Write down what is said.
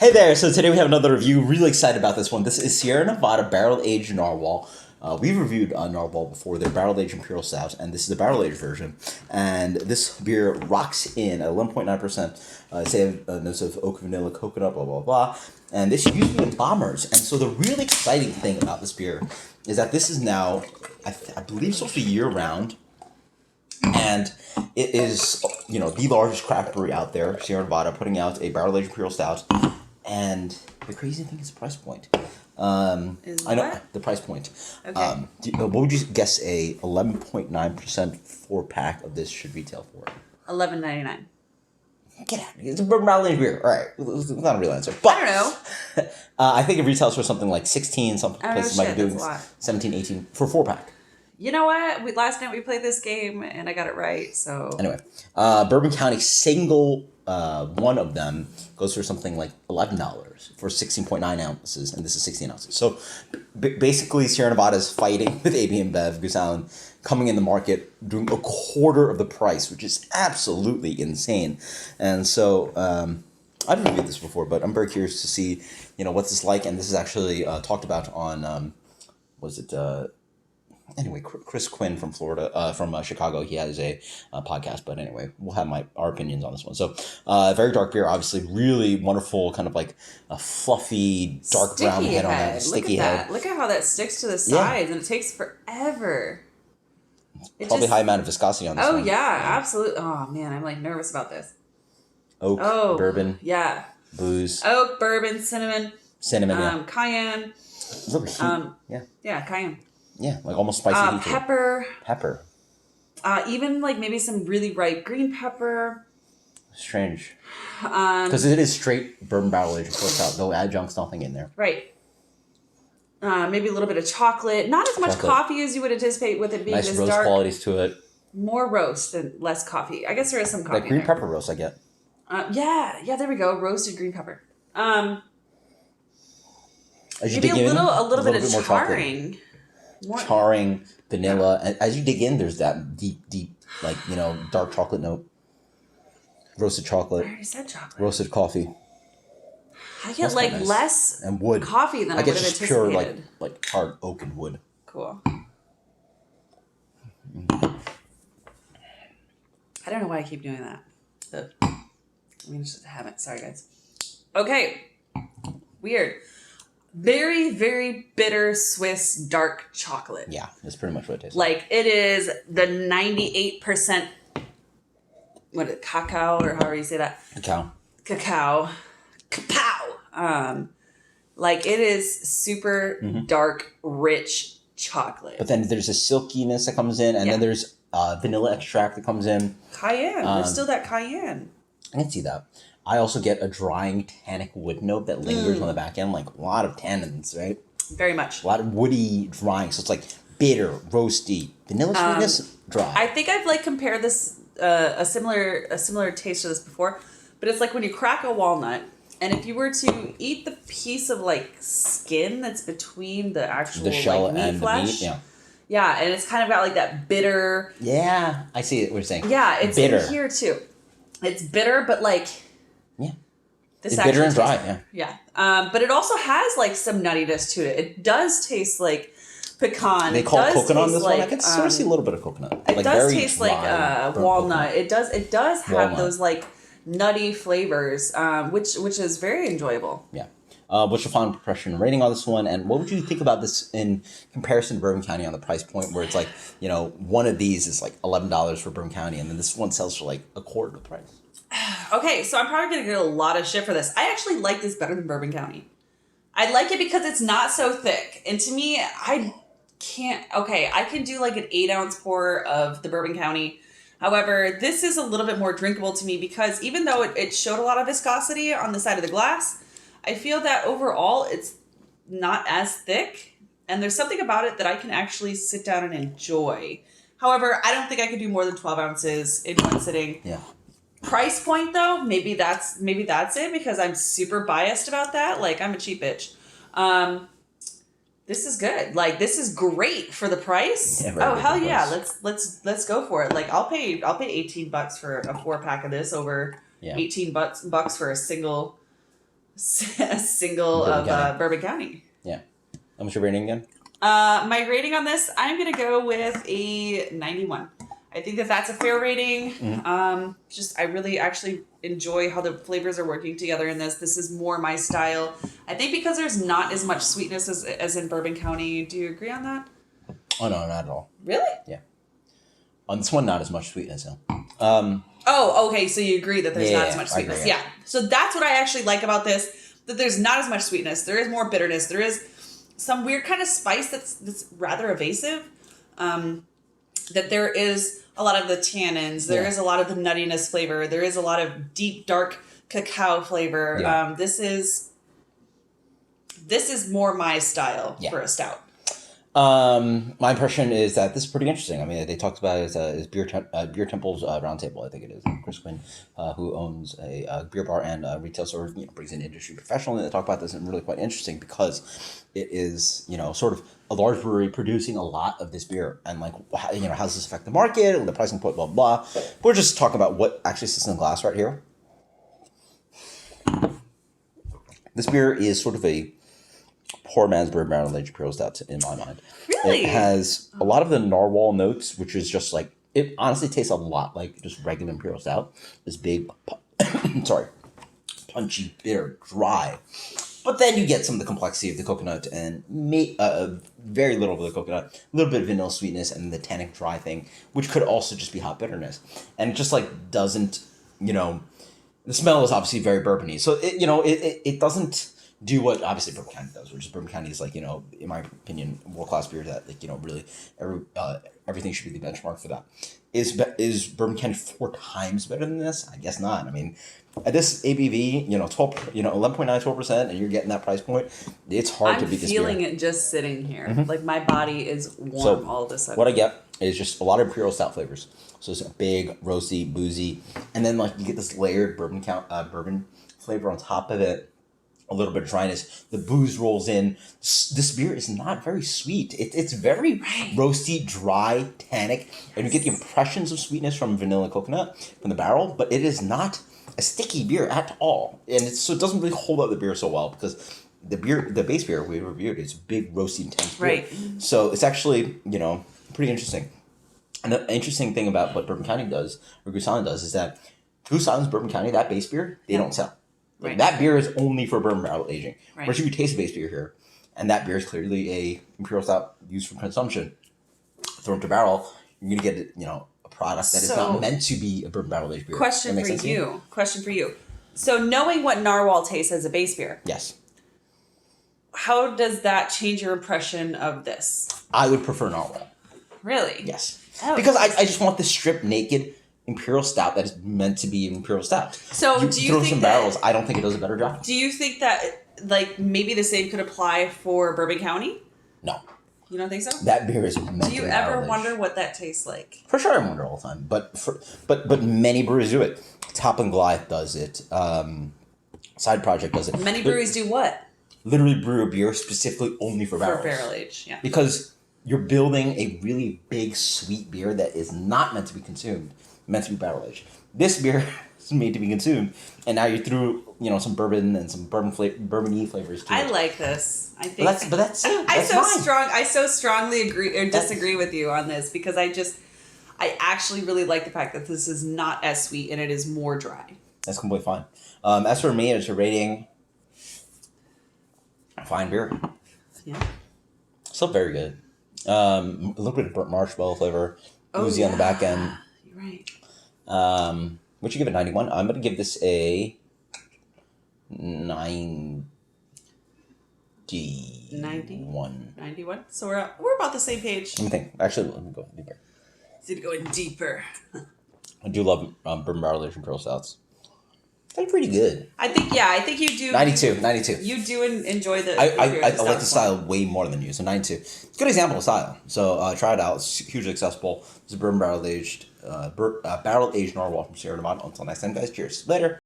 Hey there, so today we have another review. Really excited about this one. This is Sierra Nevada Barrel Aged Narwhal. We've reviewed Narwhal before. They're Barrel Aged Imperial Stout, and this is the Barrel Aged version. And this beer rocks in at 11.9%. Say notes of oak, vanilla, coconut, blah, blah, blah. And this used to be in bombers. And so the really exciting thing about this beer is that this is now, I believe, supposed to be year-round. And it is, the largest craft brewery out there, Sierra Nevada, putting out a Barrel Aged Imperial Stout. And the crazy thing is the price point. I know the price point. Okay. What would you guess a 11.9% 4-pack of this should retail for? $11.99. Get out! It's a barrel aged beer. All right, it's not a real answer. But, I don't know. I think it retails for something like 16. Some places might be doing 17, 18 for 4-pack. You know what? Last night we played this game and I got it right. So anyway, Bourbon County single one of them goes for something like $11 for 16.9 ounces, and this is 16 ounces. So basically, Sierra Nevada is fighting with AB InBev, Goose Island, coming in the market, doing a quarter of the price, which is absolutely insane. And so I've reviewed this before, but I'm very curious to see, what's this like. And this is actually talked about on, Anyway, Chris Quinn from Florida, from Chicago, he has a podcast. But anyway, we'll have our opinions on this one. So, very dark beer, obviously, really wonderful, kind of like a fluffy, dark brown head on that, sticky head. Look at how that sticks to the sides, and it takes forever. Probably high amount of viscosity on this one. Oh, yeah, absolutely. Oh, man, I'm like nervous about this. Oak, bourbon. Yeah. Booze. Oak, bourbon, cinnamon. Yeah. Cayenne. A little bit heat. Yeah, cayenne. Yeah, like almost spicy heat. Pepper. Pepper. Even like maybe some really ripe green pepper. Strange. Because it is straight bourbon barrel aged, no adjuncts, nothing in there. Right. Maybe a little bit of chocolate. Not as much coffee as you would anticipate with it being nice this roast dark. qualities to it. More roast and less coffee. I guess there is some coffee. That green pepper roast I get. Yeah, there we go. Roasted green pepper. Maybe a little bit of charring. Charring, vanilla. And as you dig in, there's that deep, dark chocolate note. Roasted chocolate. I already said chocolate. Roasted coffee. I get less and wood coffee than I would have anticipated. Pure like hard oak and wood. Cool. I don't know why I keep doing that. I mean, it's just a habit. Sorry, guys. Okay. Weird. Very, very bitter Swiss dark chocolate. Yeah, that's pretty much what it tastes like. It is the 98%, cacao, or however you say that? Cacao. Kapow. It is super dark, rich chocolate. But then there's a silkiness that comes in, and then there's vanilla extract that comes in. Cayenne. There's still that cayenne. I can see that. I also get a drying tannic wood note that lingers on the back end, like a lot of tannins, right? Very much. A lot of woody drying, so it's like bitter, roasty, vanilla sweetness, dry. I think I've compared this a similar taste to this before, but it's like when you crack a walnut, and if you were to eat the piece of skin that's between the actual shell meat and flesh, the meat, yeah, and it's kind of got that bitter. Yeah, I see what you're saying. Yeah, it's bitter in here too. It's bitter, but it's bitter and dry. Yeah. But it also has some nuttiness to it. It does taste like pecan. They call it coconut on this one. I can sort of see a little bit of coconut. It does taste like walnut. Coconut. It does have those nutty flavors, which is very enjoyable. Yeah. What's your final impression rating on this one, and what would you think about this in comparison to Bourbon County on the price point, where it's one of these is $11 for Bourbon County, and then this one sells for a quarter of the price. Okay, so I'm probably going to get a lot of shit for this. I actually like this better than Bourbon County. I like it because it's not so thick. And to me, I can do an 8-ounce pour of the Bourbon County. However, this is a little bit more drinkable to me because even though it showed a lot of viscosity on the side of the glass, I feel that overall it's not as thick. And there's something about it that I can actually sit down and enjoy. However, I don't think I could do more than 12 ounces in one sitting. Yeah. Price point though, maybe that's it because I'm super biased about that. I'm a cheap bitch. This is good. This is great for the price. Yeah, oh hell yeah, let's go for it. I'll pay $18 for a 4-pack of this over $18 for a single a single Bourbon of County. Bourbon County. Yeah. How much your rating again? My rating on this, I'm going to go with a 91. I think that that's a fair rating. Mm-hmm. I really actually enjoy how the flavors are working together in this. This is more my style. I think because there's not as much sweetness as in Bourbon County. Do you agree on that? Oh, no, not at all. Really? Yeah. On this one, not as much sweetness, though. Oh, okay. So you agree that there's not as much I agree, sweetness. Yeah. So that's what I actually like about this, that there's not as much sweetness. There is more bitterness. There is some weird kind of spice that's rather evasive. That there is a lot of the tannins. There is a lot of the nuttiness flavor. There is a lot of deep, dark cacao flavor. Yeah. This is more my style for a stout. My impression is that this is pretty interesting. I mean, they talked about it as Beer Temple's Roundtable, I think it is. Chris Quinn, who owns a beer bar and a retail store, brings in industry professional, and they talk about this, and really quite interesting because it is, sort of a large brewery producing a lot of this beer, and like, how does this affect the market, the pricing point, blah, blah. We're just talking about what actually sits in the glass right here. This beer is sort of a poor man's bourbon barrel aged imperial stout in my mind. Really? It has a lot of the narwhal notes, which is just like, it honestly tastes a lot like just regular imperial stout. This big, punchy, bitter, dry. But then you get some of the complexity of the coconut and very little of the coconut, a little bit of vanilla sweetness, and the tannic dry thing, which could also just be hot bitterness. And it just like doesn't, the smell is obviously very bourbony. So it doesn't do what obviously Bourbon County does, which is Bourbon County is like, in my opinion, world-class beer that really everything should be the benchmark for that. Is Bourbon County 4 times better than this? I guess not. I mean, at this ABV, 11.9%, and you're getting that price point, it's hard to beat this beer. I'm feeling it just sitting here. Mm-hmm. Like my body is warm all of a sudden. What I get is just a lot of imperial stout flavors. So it's a big, roasty, boozy, and then like you get this layered bourbon flavor on top of it. A little bit of dryness. The booze rolls in. This beer is not very sweet. It's very roasty, dry, tannic, and you get the impressions of sweetness from vanilla coconut from the barrel, but it is not a sticky beer at all, and so it doesn't really hold up the beer so well because the base beer we reviewed is big, roasty, intense beer. Right. So it's actually pretty interesting. And the interesting thing about what Bourbon County does, or Goose Island does, is that Goose Island's Bourbon County, that base beer, they don't sell. Like, that beer is only for bourbon barrel aging. Right. Whereas you can taste a base beer here, and that beer is clearly a imperial stout used for consumption. Throw into barrel, you're gonna get a product that is not meant to be a bourbon barrel aged beer. Question for you. So knowing what Narwhal tastes as a base beer, yes. How does that change your impression of this? I would prefer Narwhal. Really? Yes. Oh, because I just want the strip naked imperial stout that is meant to be an imperial stout. So do you throw think some barrels? I don't think it does a better job. Do you think that like maybe the same could apply for Bourbon County? No. You don't think so? That beer is meant to be. Do you ever wonder what that tastes like? For sure, I wonder all the time. But many breweries do it. Top and Goliath does it. Side Project does it. Many breweries do what? Literally brew a beer specifically only for barrels. For barrel age, yeah. Because you're building a really big, sweet beer that is not meant to be consumed. Meant to be barrel aged. This beer is made to be consumed, and now you threw some bourbon and some bourbon-y flavors to it. I like this. I think, but that's I so strongly agree or disagree with you on this because I actually really like the fact that this is not as sweet and it is more dry. That's completely fine. As for me, it's a rating. Fine beer. Yeah. Still very good. A little bit of burnt marshmallow flavor, oozy on the back end. Right. Would you give it 91? I'm going to give this a 91. 91? So we're about the same page. Let me think. Actually, let me go deeper. Need to go in deeper. I do love bourbon barrel aged imperial stouts. They're pretty good. I think you do. 92. You do enjoy the. I like the style way more than you. So 92. It's a good example of style. So try it out. It's hugely accessible. It's a bourbon barrel aged narwhal from Sierra Nevada. Until next time, guys. Cheers. Later.